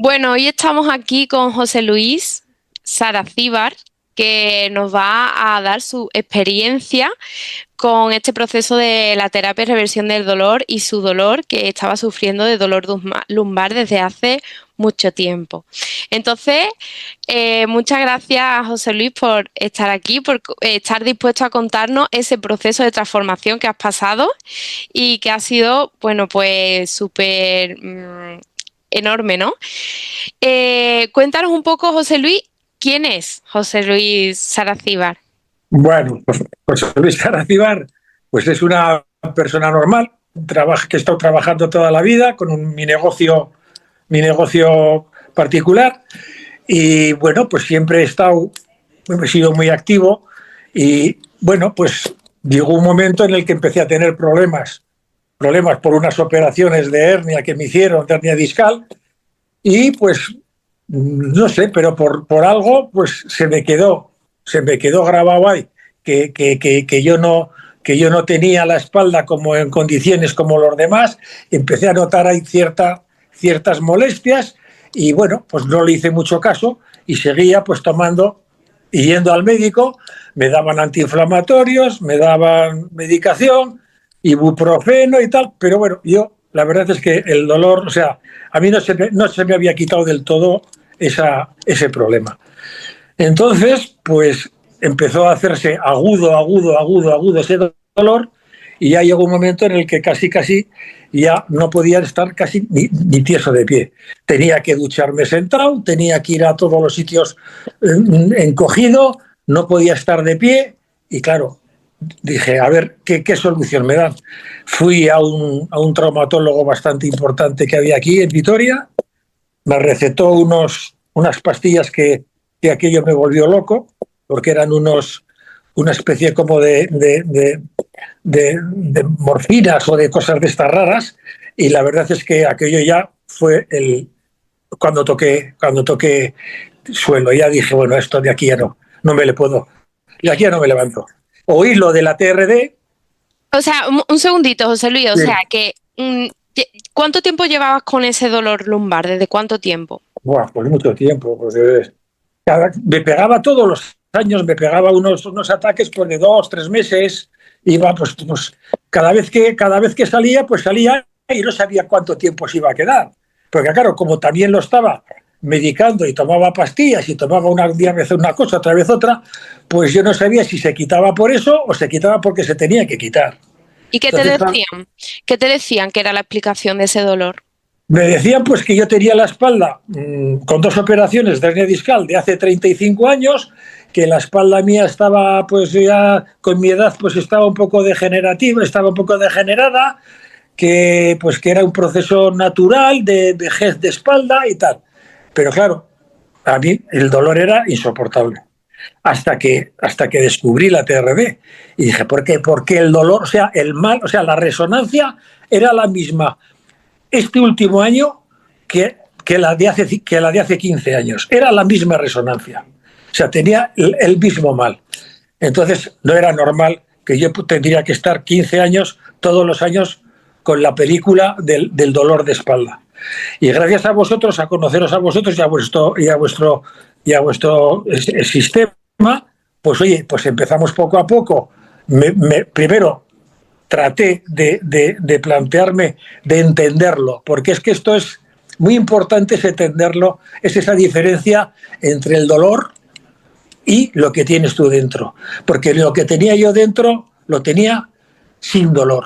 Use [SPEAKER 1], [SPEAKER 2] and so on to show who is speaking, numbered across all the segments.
[SPEAKER 1] Bueno, hoy estamos aquí con José Luis Saracíbar, que nos va a dar su experiencia con este proceso de la terapia y reversión del dolor y su dolor que estaba sufriendo de dolor lumbar desde hace mucho tiempo. Entonces, muchas gracias, José Luis, por estar aquí, por estar dispuesto a contarnos ese proceso de transformación que has pasado y que ha sido, bueno, pues súper enorme, ¿no? Cuéntanos un poco, José Luis, ¿quién es José Luis Saracíbar?
[SPEAKER 2] Bueno, pues Luis García, pues es una persona normal, que he estado trabajando toda la vida con mi negocio particular y bueno, pues siempre he sido muy activo y bueno, pues llegó un momento en el que empecé a tener problemas por unas operaciones de hernia que me hicieron, de hernia discal y pues no sé, pero por algo pues se me quedó grabado ahí que yo no tenía la espalda como en condiciones como los demás. Empecé a notar ahí ciertas molestias y bueno, pues no le hice mucho caso y seguía pues tomando y yendo al médico. Me daban antiinflamatorios, me daban medicación, ibuprofeno y tal, pero bueno, yo la verdad es que el dolor, o sea, a mí no se me había quitado del todo ese problema. Entonces, pues empezó a hacerse agudo ese dolor y ya llegó un momento en el que casi ya no podía estar casi ni tieso de pie. Tenía que ducharme sentado, tenía que ir a todos los sitios encogido, no podía estar de pie y claro, dije, a ver, ¿qué solución me dan? Fui a un traumatólogo bastante importante que había aquí en Vitoria, me recetó unas pastillas que aquello me volvió loco, porque eran una especie como de morfinas o de cosas de estas raras, y la verdad es que aquello ya fue cuando toqué suelo, ya dije, bueno, esto de aquí ya no me le puedo, de aquí ya no me levanto. Oí lo de la TRD.
[SPEAKER 1] O sea, un segundito, José Luis, o sea,
[SPEAKER 2] Sí.
[SPEAKER 1] que ¿cuánto tiempo llevabas con ese dolor lumbar? ¿Desde cuánto tiempo?
[SPEAKER 2] Buah, pues mucho tiempo, pues me pegaba todos los años, me pegaba unos ataques pues, de 2, 3 meses, iba pues cada vez que salía, pues salía y no sabía cuánto tiempo se iba a quedar. Porque claro, como también lo estaba medicando y tomaba pastillas y tomaba una día vez una cosa, otra vez otra, pues yo no sabía si se quitaba por eso o se quitaba porque se tenía que quitar.
[SPEAKER 1] ¿Y qué te
[SPEAKER 2] Entonces, claro,
[SPEAKER 1] decían? ¿Qué te decían que era la explicación de ese dolor?
[SPEAKER 2] me decían pues que yo tenía la espalda con 2 operaciones de hernia discal de hace 35 años, que la espalda mía estaba pues ya con mi edad pues estaba un poco degenerativa, estaba un poco degenerada, que pues que era un proceso natural de vejez de espalda y tal. Pero claro, a mí el dolor era insoportable. Hasta que descubrí la TRD y dije, ¿por qué? Porque el dolor, o sea, el mal, o sea, la resonancia era la misma este último año que la de hace 15 años. Era la misma resonancia. O sea, tenía el mismo mal. Entonces, no era normal que yo tendría que estar 15 años, todos los años, con la película del dolor de espalda. Y gracias a vosotros, a conoceros a vosotros y a vuestro sistema, pues oye, pues empezamos poco a poco. Primero traté de plantearme, de entenderlo, porque es que esto es muy importante, es entenderlo, es esa diferencia entre el dolor y lo que tienes tú dentro, porque lo que tenía yo dentro lo tenía sin dolor.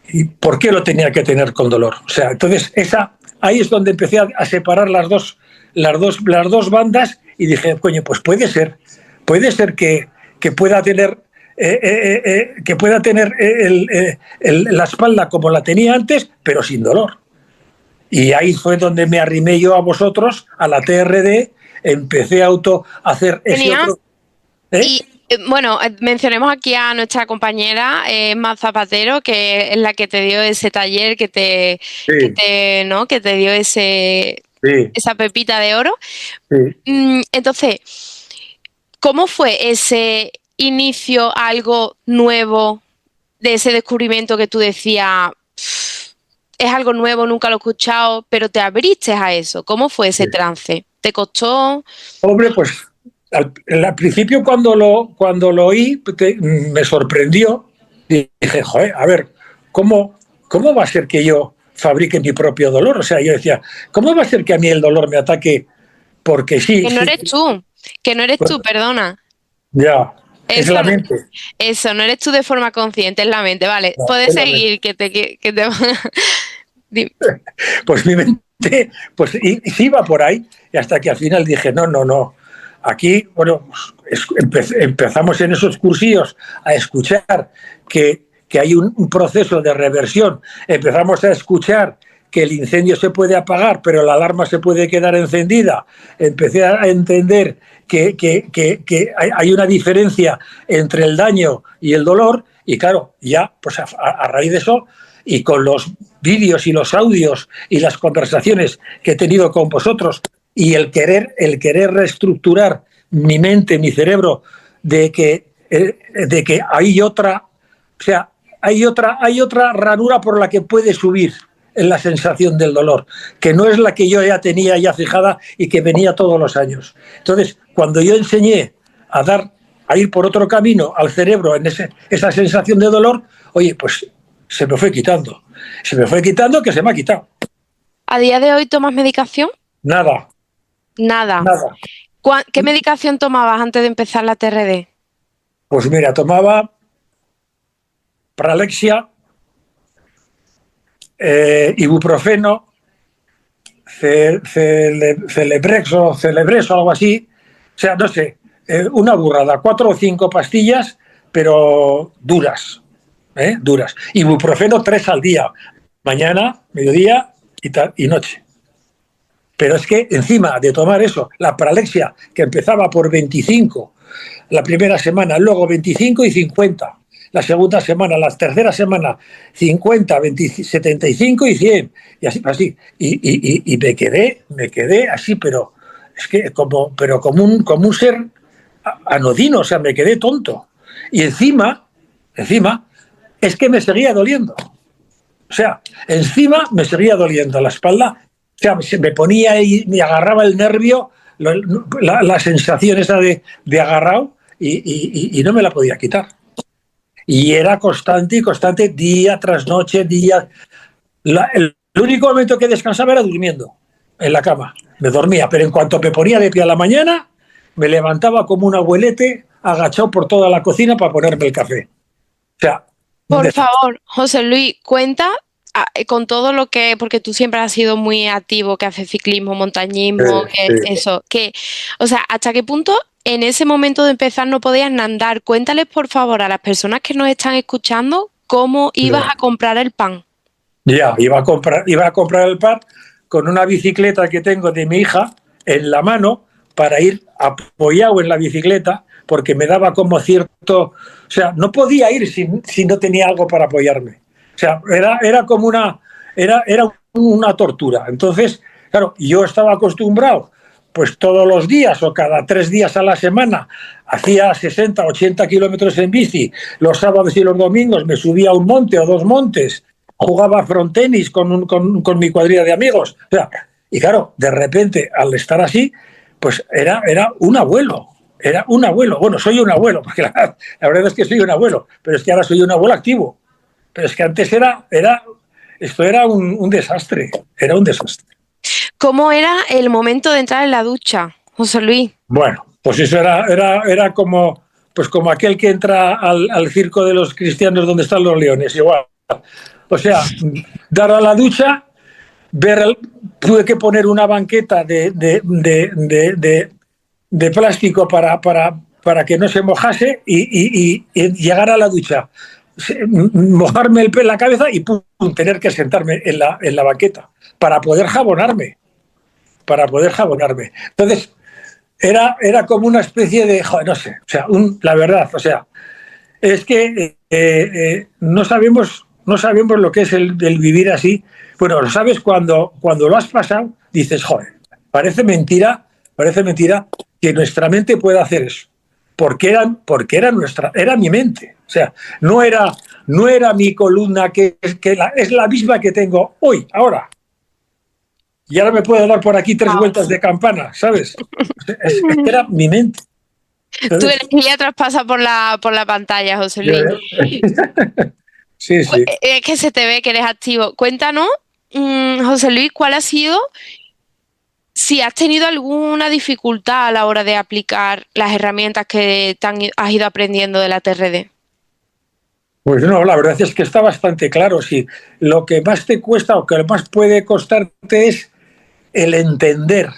[SPEAKER 2] ¿Y por qué lo tenía que tener con dolor? O sea, entonces ahí es donde empecé a separar las dos bandas y dije, coño, pues puede ser que pueda tener la espalda como la tenía antes, pero sin dolor. Y ahí fue donde me arrimé yo a vosotros, a la TRD, empecé a hacer ese
[SPEAKER 1] Tenía,
[SPEAKER 2] otro. ¿Eh?
[SPEAKER 1] y bueno, mencionemos aquí a nuestra compañera Emma Zapatero, que es la que te dio ese taller,
[SPEAKER 2] Sí,
[SPEAKER 1] ¿no? Que te dio
[SPEAKER 2] sí,
[SPEAKER 1] esa pepita de oro.
[SPEAKER 2] sí.
[SPEAKER 1] Entonces, ¿cómo fue ese inicio a algo nuevo de ese descubrimiento que tú decías, es algo nuevo, nunca lo he escuchado, pero te abriste a eso. ¿Cómo fue ese trance? ¿Te costó?
[SPEAKER 2] Hombre, pues al principio cuando lo oí me sorprendió. Dije, joder, a ver, ¿cómo va a ser que yo fabrique mi propio dolor? O sea, yo decía, ¿cómo va a ser que a mí el dolor me ataque porque sí?
[SPEAKER 1] Que no eres tú,
[SPEAKER 2] Bueno,
[SPEAKER 1] perdona.
[SPEAKER 2] ya, es
[SPEAKER 1] Eso,
[SPEAKER 2] la mente.
[SPEAKER 1] eso, no eres tú de forma consciente, es la mente. Vale,
[SPEAKER 2] No,
[SPEAKER 1] puedes
[SPEAKER 2] es la mente.
[SPEAKER 1] seguir, Dime.
[SPEAKER 2] Pues mi mente, pues y sí iba por ahí, y hasta que al final dije, no, no, no. Aquí, bueno, empezamos en esos cursillos a escuchar que hay un proceso de reversión. Empezamos a escuchar que el incendio se puede apagar, pero la alarma se puede quedar encendida. Empecé a entender que hay una diferencia entre el daño y el dolor, y claro, ya, pues a raíz de eso, y con los vídeos y los audios y las conversaciones que he tenido con vosotros, y el querer reestructurar mi mente, mi cerebro, de que hay otra, o sea, hay otra ranura por la que puede subir en la sensación del dolor, que no es la que yo ya tenía ya fijada y que venía todos los años. Entonces, cuando yo enseñé a ir por otro camino al cerebro en esa sensación de dolor, oye, pues se me fue quitando. Se me fue quitando, que se me ha quitado.
[SPEAKER 1] ¿A día de hoy tomas medicación?
[SPEAKER 2] Nada,
[SPEAKER 1] Nada.
[SPEAKER 2] nada.
[SPEAKER 1] ¿Qué medicación tomabas antes de empezar la TRD?
[SPEAKER 2] Pues mira, tomaba Pralexia, ibuprofeno, celebreso, algo así. O sea, no sé, una burrada, 4 o 5 pastillas, pero duras, duras. Ibuprofeno 3 al día, mañana, mediodía y noche. Pero es que encima de tomar eso, la Pralexia, que empezaba por 25 la primera semana, luego 25 y 50. La segunda semana, la tercera semana, 50, 20, 75 y 100. Y así. Y me quedé así, pero es que como un ser anodino, o sea, me quedé tonto. Y encima, es que me seguía doliendo. O sea, encima me seguía doliendo la espalda. O sea, se me ponía y me agarraba el nervio, la sensación esa de agarrado, y no me la podía quitar. Y era constante, día tras noche, día. El único momento que descansaba era durmiendo en la cama. Me dormía, pero en cuanto me ponía de pie a la mañana, me levantaba como un abuelete agachado por toda la cocina para ponerme el café. O sea,
[SPEAKER 1] por favor, José Luis, cuenta con todo lo que, porque tú siempre has sido muy activo, que haces ciclismo, montañismo, o sea, ¿hasta qué punto en ese momento de empezar no podías andar? Cuéntales, por favor, a las personas que nos están escuchando, cómo ibas a comprar el pan.
[SPEAKER 2] Ya, iba a comprar el pan con una bicicleta que tengo de mi hija en la mano para ir apoyado en la bicicleta, porque me daba como cierto... O sea, no podía ir si no tenía algo para apoyarme. O sea, era como era una tortura. Entonces, claro, yo estaba acostumbrado, pues todos los días o cada 3 días a la semana, hacía 60, 80 kilómetros en bici, los sábados y los domingos me subía a un monte o 2 montes, jugaba frontenis con mi cuadrilla de amigos. O sea, y claro, de repente, al estar así, pues era un abuelo. Era un abuelo. Bueno, soy un abuelo, porque la verdad es que soy un abuelo, pero es que ahora soy un abuelo activo. Pero es que antes esto era un desastre. Era un desastre.
[SPEAKER 1] ¿Cómo era el momento de entrar en la ducha, José Luis?
[SPEAKER 2] Bueno, pues eso era como, pues como aquel que entra al circo de los cristianos donde están los leones, igual. O sea, dar a la ducha, tuve que poner una banqueta de plástico para que no se mojase y llegar a la ducha, mojarme la cabeza y tener que sentarme en la banqueta para poder jabonarme. Entonces, era como una especie de, no sé, o sea, la verdad, o sea, es que no sabemos lo que es el vivir así. Bueno, lo sabes cuando lo has pasado, dices, joder, parece mentira que nuestra mente pueda hacer eso. era mi mente. O sea, no era mi columna es la misma que tengo hoy, ahora. Y ahora me puedo dar por aquí 3 vueltas de campana, ¿sabes? Era mi mente.
[SPEAKER 1] Tu
[SPEAKER 2] Entonces,
[SPEAKER 1] energía traspasa por la pantalla, José Luis.
[SPEAKER 2] sí, sí.
[SPEAKER 1] Es que se te ve que eres activo. Cuéntanos, José Luis, ¿cuál ha sido, si has tenido alguna dificultad a la hora de aplicar las herramientas que has ido aprendiendo de la TRD?
[SPEAKER 2] Pues no, la verdad es que está bastante claro. Sí, lo que más te cuesta o que más puede costarte es el entender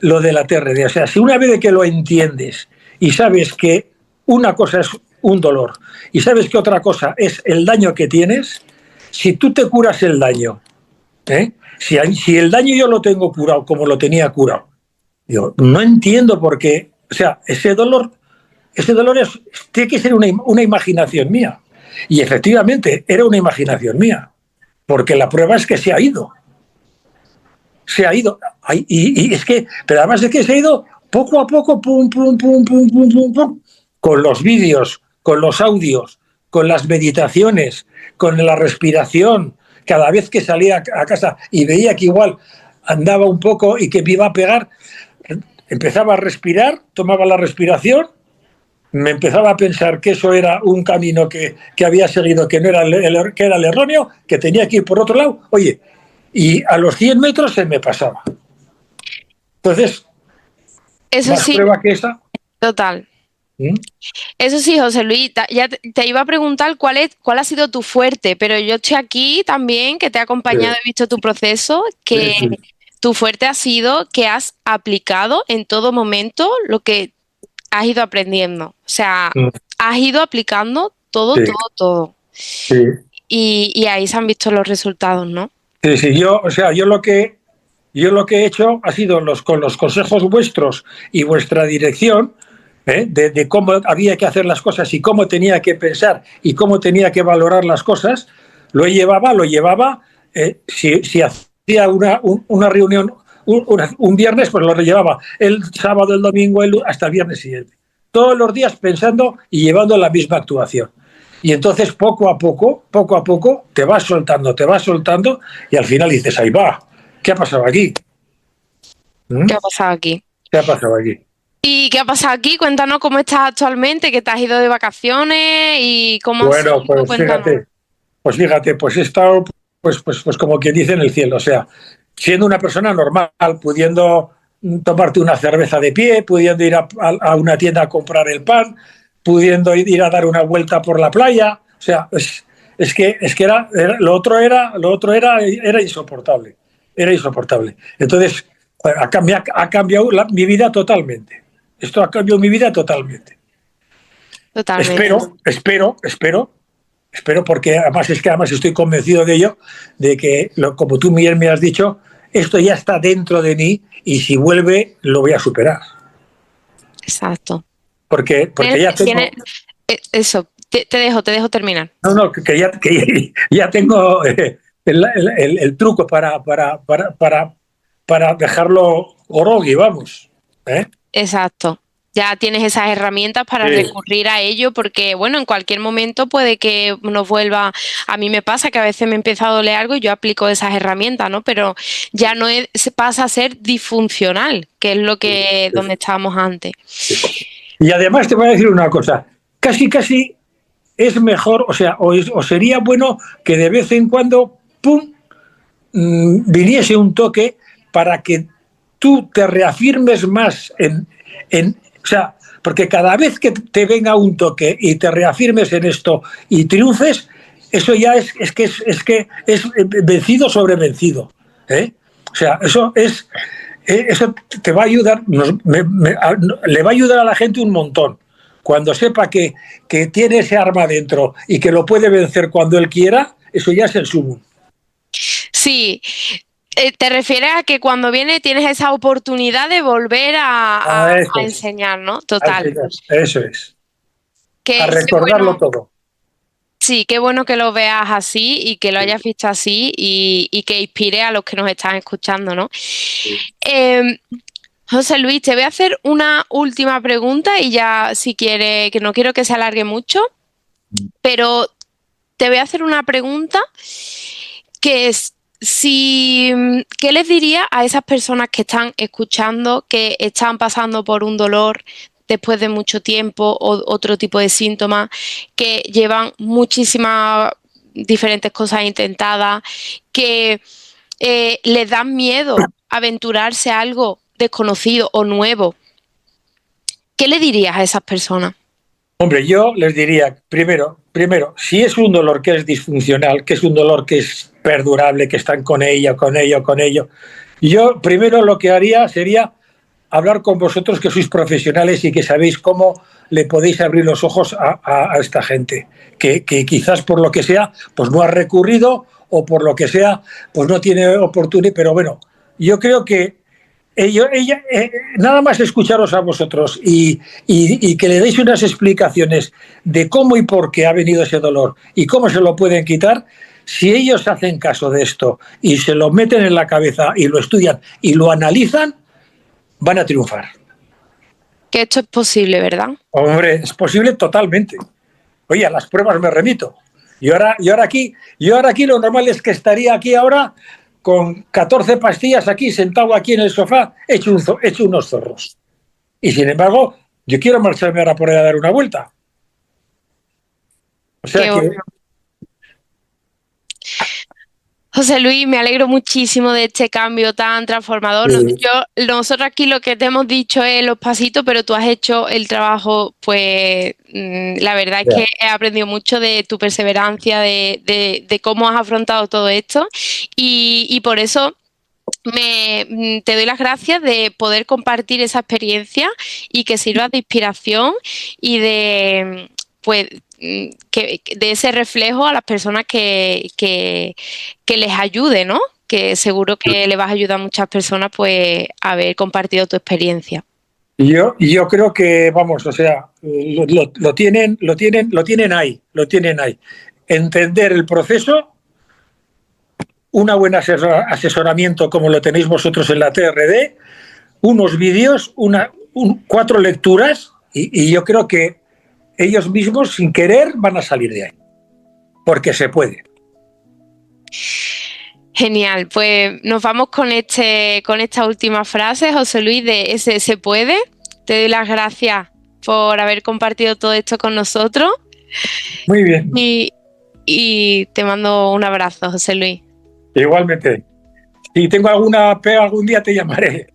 [SPEAKER 2] lo de la TRD. O sea, si una vez que lo entiendes y sabes que una cosa es un dolor y sabes que otra cosa es el daño que tienes, si tú te curas el daño, ¿eh? Si el daño yo lo tengo curado como lo tenía curado, yo no entiendo por qué, o sea, ese dolor tiene que ser una imaginación mía. Y efectivamente era una imaginación mía, porque la prueba es que se ha ido. Se ha ido. Y es que, pero además de que se ha ido poco a poco, pum, pum, pum, pum, pum, pum, pum, con los vídeos, con los audios, con las meditaciones, con la respiración. Cada vez que salía a casa y veía que igual andaba un poco y que me iba a pegar, empezaba a respirar, tomaba la respiración, me empezaba a pensar que eso era un camino que había seguido, que no era que era el erróneo, que tenía que ir por otro lado. Oye, y a los 100 metros se me pasaba. Entonces,
[SPEAKER 1] Eso
[SPEAKER 2] más
[SPEAKER 1] sí,
[SPEAKER 2] prueba que esa.
[SPEAKER 1] total.
[SPEAKER 2] ¿Mm?
[SPEAKER 1] Eso sí, José Luis, ya te iba a preguntar cuál ha sido tu fuerte, pero yo estoy aquí también, que te he acompañado, he visto tu proceso,
[SPEAKER 2] Sí,
[SPEAKER 1] que
[SPEAKER 2] sí.
[SPEAKER 1] tu fuerte ha sido que has aplicado en todo momento lo que has ido aprendiendo. O sea,
[SPEAKER 2] Mm.
[SPEAKER 1] has ido aplicando todo,
[SPEAKER 2] Sí,
[SPEAKER 1] todo, todo.
[SPEAKER 2] sí.
[SPEAKER 1] Y ahí se han visto los resultados, ¿no?
[SPEAKER 2] Sí, sí, o sea, yo lo que he hecho ha sido con los consejos vuestros y vuestra dirección, de cómo había que hacer las cosas y cómo tenía que pensar y cómo tenía que valorar las cosas, lo llevaba, si hacía una reunión un viernes, pues lo llevaba el sábado, el domingo, hasta el viernes siguiente. Todos los días pensando y llevando la misma actuación. Y entonces poco a poco, te vas soltando y al final dices, ahí va, ¿qué ha pasado aquí? ¿Mm?
[SPEAKER 1] ¿Qué ha pasado aquí?
[SPEAKER 2] ¿Qué ha pasado aquí?
[SPEAKER 1] ¿Y qué ha pasado aquí? Cuéntanos cómo estás actualmente, que te has ido de vacaciones y cómo ha
[SPEAKER 2] Bueno,
[SPEAKER 1] sido. Cuéntanos.
[SPEAKER 2] pues he estado, pues como quien dice en el cielo, o sea, siendo una persona normal, pudiendo tomarte una cerveza de pie, pudiendo ir a una tienda a comprar el pan, pudiendo ir a dar una vuelta por la playa, o sea, es que lo otro era insoportable, era insoportable. Entonces, ha cambiado mi vida totalmente. Esto ha cambiado mi vida totalmente.
[SPEAKER 1] Totalmente.
[SPEAKER 2] Espero, porque además estoy convencido de ello, de que, como tú bien me has dicho, esto ya está dentro de mí y si vuelve lo voy a superar.
[SPEAKER 1] Exacto.
[SPEAKER 2] Porque ya tengo,
[SPEAKER 1] Eso, te dejo terminar.
[SPEAKER 2] no, no, que ya tengo el truco para dejarlo orogui, vamos. ¿Eh?
[SPEAKER 1] Exacto. Ya tienes esas herramientas para
[SPEAKER 2] Sí,
[SPEAKER 1] recurrir a ello porque, bueno, en cualquier momento puede que nos vuelva. A mí me pasa que a veces me empieza a doler algo y yo aplico esas herramientas, ¿no? Pero ya no pasa a ser disfuncional, que es lo que donde estábamos antes.
[SPEAKER 2] y además te voy a decir una cosa, casi es mejor, o sea, o sería bueno que de vez en cuando, pum, viniese un toque para que tú te reafirmes más o sea, porque cada vez que te venga un toque y te reafirmes en esto y triunfes, eso ya es vencido sobre vencido. ¿Eh? O sea, eso te va a ayudar, le va a ayudar a la gente un montón. Cuando sepa que tiene ese arma dentro y que lo puede vencer cuando él quiera, eso ya es el sumo.
[SPEAKER 1] Sí, te refieres a que cuando viene tienes esa oportunidad de volver
[SPEAKER 2] Ah, eso
[SPEAKER 1] a
[SPEAKER 2] es.
[SPEAKER 1] enseñar, ¿no? Total.
[SPEAKER 2] Eso es. A
[SPEAKER 1] Qué
[SPEAKER 2] recordarlo
[SPEAKER 1] bueno.
[SPEAKER 2] todo.
[SPEAKER 1] Sí, qué bueno que lo veas así y que lo hayas visto así y que inspire a los que nos están escuchando, ¿no? Eh, José Luis, te voy a hacer una última pregunta y ya, si quiere, que no quiero que se alargue mucho, pero te voy a hacer una pregunta que es, ¿qué les diría a esas personas que están escuchando, que están pasando por un dolor después de mucho tiempo o otro tipo de síntomas, que llevan muchísimas diferentes cosas intentadas, que les dan miedo aventurarse a algo desconocido o nuevo? ¿Qué le dirías a esas personas?
[SPEAKER 2] Hombre, yo les diría, primero, si es un dolor que es disfuncional, que es un dolor que es perdurable, que están con ella, con ello, con ello, yo primero lo que haría sería hablar con vosotros que sois profesionales y que sabéis cómo le podéis abrir los ojos a esta gente, que quizás por lo que sea, pues no ha recurrido o por lo que sea, pues no tiene oportunidad, pero bueno, yo creo que nada más escucharos a vosotros y que le deis unas explicaciones de cómo y por qué ha venido ese dolor y cómo se lo pueden quitar, si ellos hacen caso de esto y se lo meten en la cabeza y lo estudian y lo analizan, van a triunfar.
[SPEAKER 1] Que esto es posible, ¿verdad?
[SPEAKER 2] Hombre, es posible totalmente. Oye, a las pruebas me remito. Yo ahora aquí lo normal es que estaría aquí ahora con 14 pastillas aquí, sentado aquí en el sofá, hecho unos zorros. Y sin embargo, yo quiero marcharme ahora por ahí a dar una vuelta. O sea
[SPEAKER 1] Qué
[SPEAKER 2] que...
[SPEAKER 1] bueno. José Luis, me alegro muchísimo de este cambio tan transformador. Nosotros aquí lo que te hemos dicho es los pasitos, pero tú has hecho el trabajo, pues la verdad es que he aprendido mucho de tu perseverancia, de cómo has afrontado todo esto y por eso te doy las gracias de poder compartir esa experiencia y que sirva de inspiración y de, pues, de ese reflejo a las personas que les ayude, ¿no? Que seguro que le vas a ayudar a muchas personas, pues, a haber compartido tu experiencia.
[SPEAKER 2] Yo creo que, vamos, o sea, lo tienen ahí. Entender el proceso, un buen asesoramiento como lo tenéis vosotros en la TRD, unos vídeos, 4 lecturas, y yo creo que ellos mismos, sin querer, van a salir de ahí, porque se puede.
[SPEAKER 1] Genial, pues nos vamos con esta última frase, José Luis, de ese se puede. Te doy las gracias por haber compartido todo esto con nosotros.
[SPEAKER 2] Muy bien.
[SPEAKER 1] Y te mando un abrazo, José Luis.
[SPEAKER 2] Igualmente. Si tengo alguna pega algún día te llamaré.